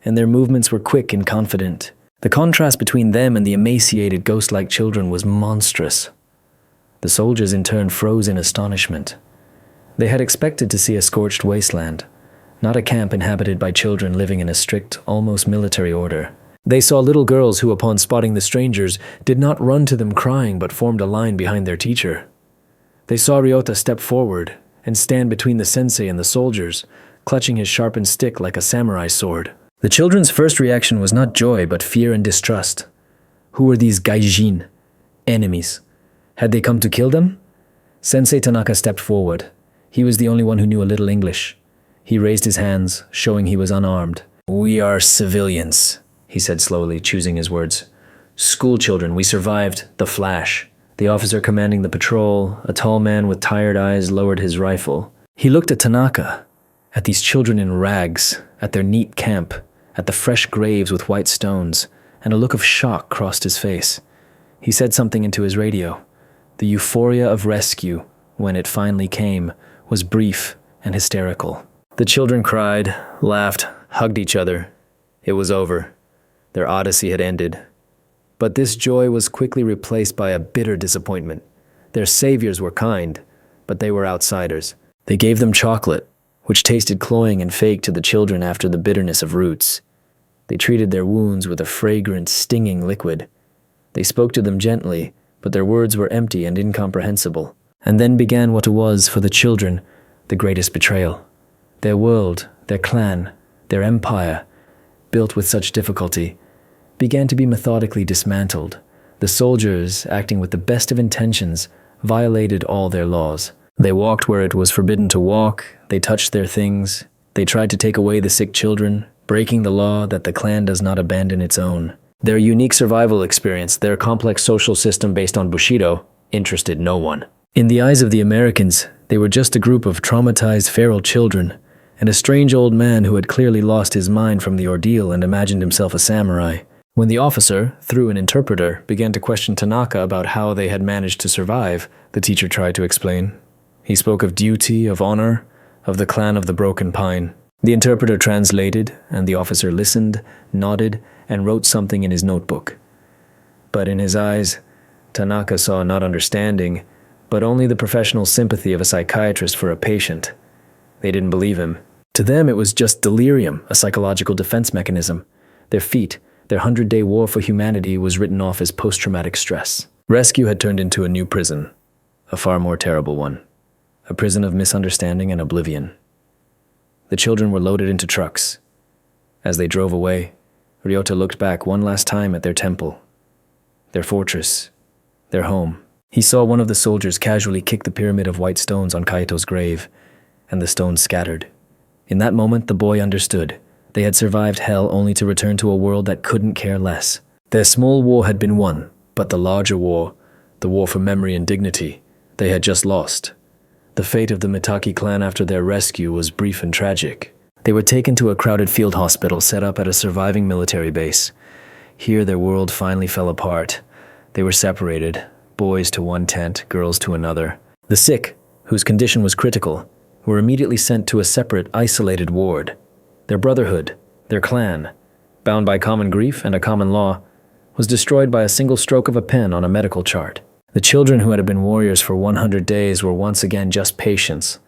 and their movements were quick and confident. The contrast between them and the emaciated, ghost-like children was monstrous. The soldiers in turn froze in astonishment. They had expected to see a scorched wasteland, not a camp inhabited by children living in a strict, almost military order. They saw little girls who, upon spotting the strangers, did not run to them crying but formed a line behind their teacher. They saw Ryota step forward and stand between the sensei and the soldiers, clutching his sharpened stick like a samurai sword. The children's first reaction was not joy but fear and distrust. Who were these gaijin? Enemies. Had they come to kill them? Sensei Tanaka stepped forward. He was the only one who knew a little English. He raised his hands, showing he was unarmed. "We are civilians," he said slowly, choosing his words. "Schoolchildren, we survived the flash." The officer commanding the patrol, a tall man with tired eyes, lowered his rifle. He looked at Tanaka, at these children in rags, at their neat camp, at the fresh graves with white stones, and a look of shock crossed his face. He said something into his radio. The euphoria of rescue, when it finally came, was brief and hysterical. The children cried, laughed, hugged each other. It was over. Their odyssey had ended. But this joy was quickly replaced by a bitter disappointment. Their saviors were kind, but they were outsiders. They gave them chocolate, which tasted cloying and fake to the children after the bitterness of roots. They treated their wounds with a fragrant, stinging liquid. They spoke to them gently, but their words were empty and incomprehensible. And then began what was, for the children, the greatest betrayal. Their world, their clan, their empire, built with such difficulty, began to be methodically dismantled. The soldiers, acting with the best of intentions, violated all their laws. They walked where it was forbidden to walk, they touched their things, they tried to take away the sick children, breaking the law that the clan does not abandon its own. Their unique survival experience, their complex social system based on Bushido, interested no one. In the eyes of the Americans, they were just a group of traumatized feral children, and a strange old man who had clearly lost his mind from the ordeal and imagined himself a samurai. When the officer, through an interpreter, began to question Tanaka about how they had managed to survive, the teacher tried to explain. He spoke of duty, of honor, of the clan of the broken pine. The interpreter translated, and the officer listened, nodded, and wrote something in his notebook. But in his eyes, Tanaka saw not understanding, but only the professional sympathy of a psychiatrist for a patient. They didn't believe him. To them, it was just delirium, a psychological defense mechanism. Their feat, their 100-day war for humanity, was written off as post-traumatic stress. Rescue had turned into a new prison, a far more terrible one. A prison of misunderstanding and oblivion. The children were loaded into trucks. As they drove away, Ryota looked back one last time at their temple, their fortress, their home. He saw one of the soldiers casually kick the pyramid of white stones on Kaito's grave, and the stones scattered. In that moment, the boy understood. They had survived hell only to return to a world that couldn't care less. Their small war had been won, but the larger war, the war for memory and dignity, they had just lost. The fate of the Mitaki clan after their rescue was brief and tragic. They were taken to a crowded field hospital set up at a surviving military base. Here their world finally fell apart. They were separated, boys to one tent, girls to another. The sick, whose condition was critical, were immediately sent to a separate, isolated ward. Their brotherhood, their clan, bound by common grief and a common law, was destroyed by a single stroke of a pen on a medical chart. The children who had been warriors for 100 days were once again just patients,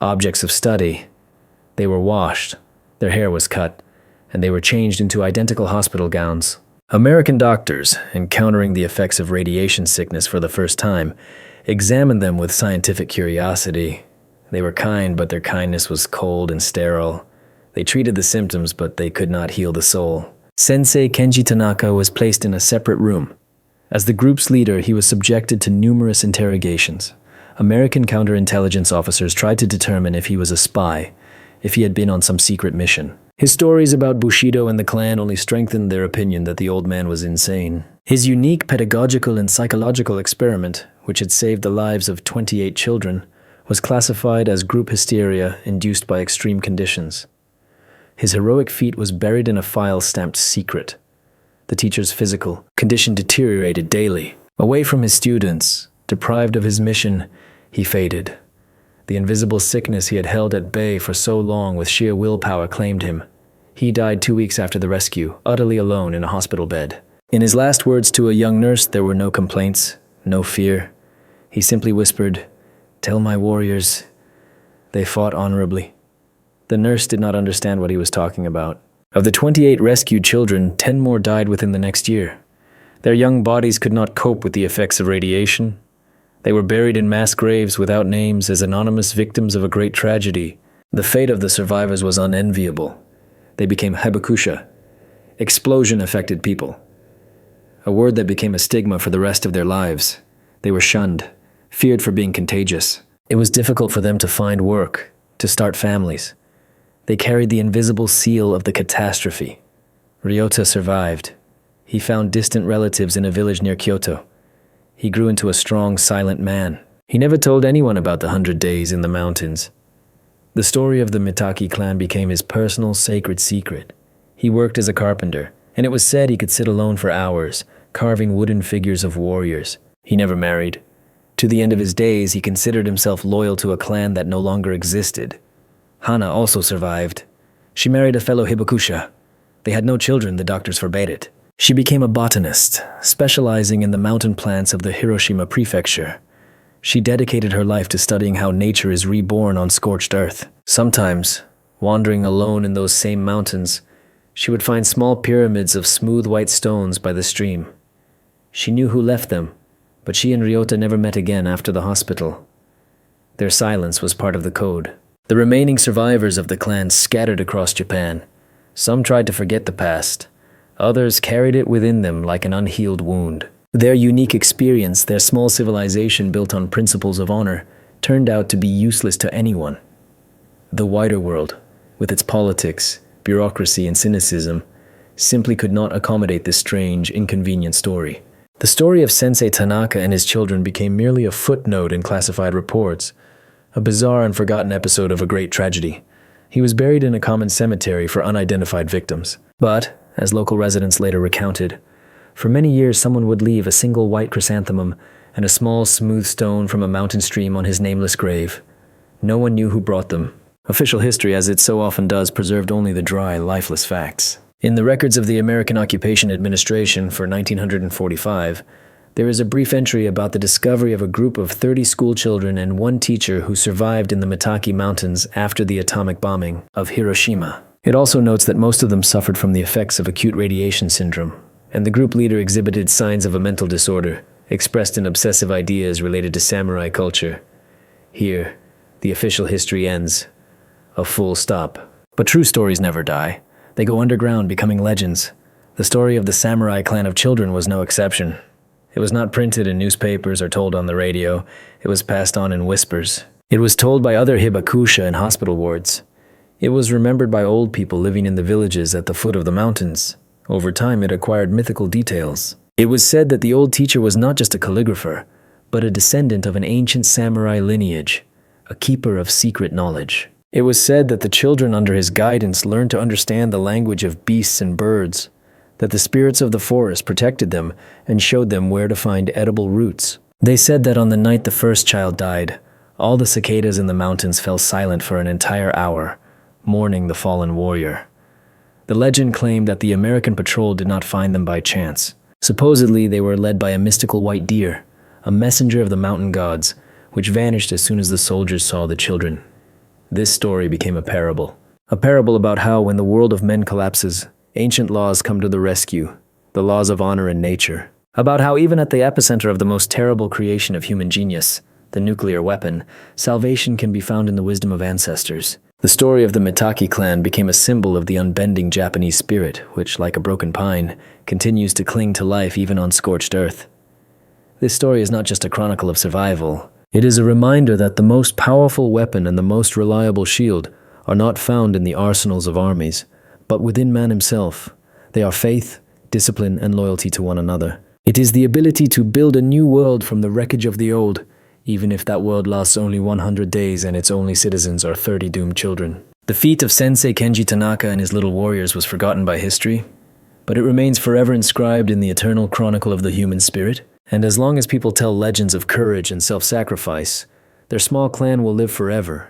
objects of study. They were washed, their hair was cut, and they were changed into identical hospital gowns. American doctors, encountering the effects of radiation sickness for the first time, examined them with scientific curiosity. They were kind, but their kindness was cold and sterile. They treated the symptoms, but they could not heal the soul. Sensei Kenji Tanaka was placed in a separate room. As the group's leader, he was subjected to numerous interrogations. American counterintelligence officers tried to determine if he was a spy, if he had been on some secret mission. His stories about Bushido and the clan only strengthened their opinion that the old man was insane. His unique pedagogical and psychological experiment, which had saved the lives of 28 children, was classified as group hysteria induced by extreme conditions. His heroic feat was buried in a file stamped secret. The teacher's physical condition deteriorated daily. Away from his students, deprived of his mission, he faded. The invisible sickness he had held at bay for so long with sheer willpower claimed him. He died 2 weeks after the rescue, utterly alone in a hospital bed. In his last words to a young nurse, there were no complaints, no fear. He simply whispered, "Tell my warriors, they fought honorably." The nurse did not understand what he was talking about. Of the 28 rescued children, 10 more died within the next year. Their young bodies could not cope with the effects of radiation. They were buried in mass graves without names as anonymous victims of a great tragedy. The fate of the survivors was unenviable. They became hibakusha. Explosion affected people. A word that became a stigma for the rest of their lives. They were shunned, feared for being contagious. It was difficult for them to find work, to start families. They carried the invisible seal of the catastrophe. Ryota survived. He found distant relatives in a village near Kyoto. He grew into a strong, silent man. He never told anyone about the 100 days in the mountains. The story of the Mitaki clan became his personal, sacred secret. He worked as a carpenter, and it was said he could sit alone for hours, carving wooden figures of warriors. He never married. To the end of his days, he considered himself loyal to a clan that no longer existed. Hana also survived. She married a fellow hibakusha. They had no children, the doctors forbade it. She became a botanist, specializing in the mountain plants of the Hiroshima prefecture. She dedicated her life to studying how nature is reborn on scorched earth. Sometimes, wandering alone in those same mountains, she would find small pyramids of smooth white stones by the stream. She knew who left them, but she and Ryota never met again after the hospital. Their silence was part of the code. The remaining survivors of the clan scattered across Japan. Some tried to forget the past. Others carried it within them like an unhealed wound. Their unique experience, their small civilization built on principles of honor, turned out to be useless to anyone. The wider world, with its politics, bureaucracy, and cynicism, simply could not accommodate this strange, inconvenient story. The story of Sensei Tanaka and his children became merely a footnote in classified reports, a bizarre and forgotten episode of a great tragedy. He was buried in a common cemetery for unidentified victims. But, as local residents later recounted, for many years someone would leave a single white chrysanthemum and a small smooth stone from a mountain stream on his nameless grave. No one knew who brought them. Official history, as it so often does, preserved only the dry, lifeless facts. In the records of the American Occupation Administration for 1945, there is a brief entry about the discovery of a group of 30 schoolchildren and one teacher who survived in the Mitake Mountains after the atomic bombing of Hiroshima. It also notes that most of them suffered from the effects of acute radiation syndrome, and the group leader exhibited signs of a mental disorder, expressed in obsessive ideas related to samurai culture. Here, the official history ends. A full stop. But true stories never die. They go underground, becoming legends. The story of the samurai clan of children was no exception. It was not printed in newspapers or told on the radio. It was passed on in whispers. It was told by other hibakusha in hospital wards. It was remembered by old people living in the villages at the foot of the mountains. Over time, it acquired mythical details. It was said that the old teacher was not just a calligrapher, but a descendant of an ancient samurai lineage, a keeper of secret knowledge. It was said that the children under his guidance learned to understand the language of beasts and birds, that the spirits of the forest protected them and showed them where to find edible roots. They said that on the night the first child died, all the cicadas in the mountains fell silent for an entire hour, mourning the fallen warrior. The legend claimed that the American patrol did not find them by chance. Supposedly, they were led by a mystical white deer, a messenger of the mountain gods, which vanished as soon as the soldiers saw the children. This story became a parable about how when the world of men collapses, ancient laws come to the rescue, the laws of honor in nature. About how even at the epicenter of the most terrible creation of human genius, the nuclear weapon, salvation can be found in the wisdom of ancestors. The story of the Mitake clan became a symbol of the unbending Japanese spirit, which, like a broken pine, continues to cling to life even on scorched earth. This story is not just a chronicle of survival. It is a reminder that the most powerful weapon and the most reliable shield are not found in the arsenals of armies, but within man himself. They are faith, discipline, and loyalty to one another. It is the ability to build a new world from the wreckage of the old, even if that world lasts only 100 days and its only citizens are 30 doomed children. The feat of Sensei Kenji Tanaka and his little warriors was forgotten by history, but it remains forever inscribed in the eternal chronicle of the human spirit. And as long as people tell legends of courage and self-sacrifice, their small clan will live forever,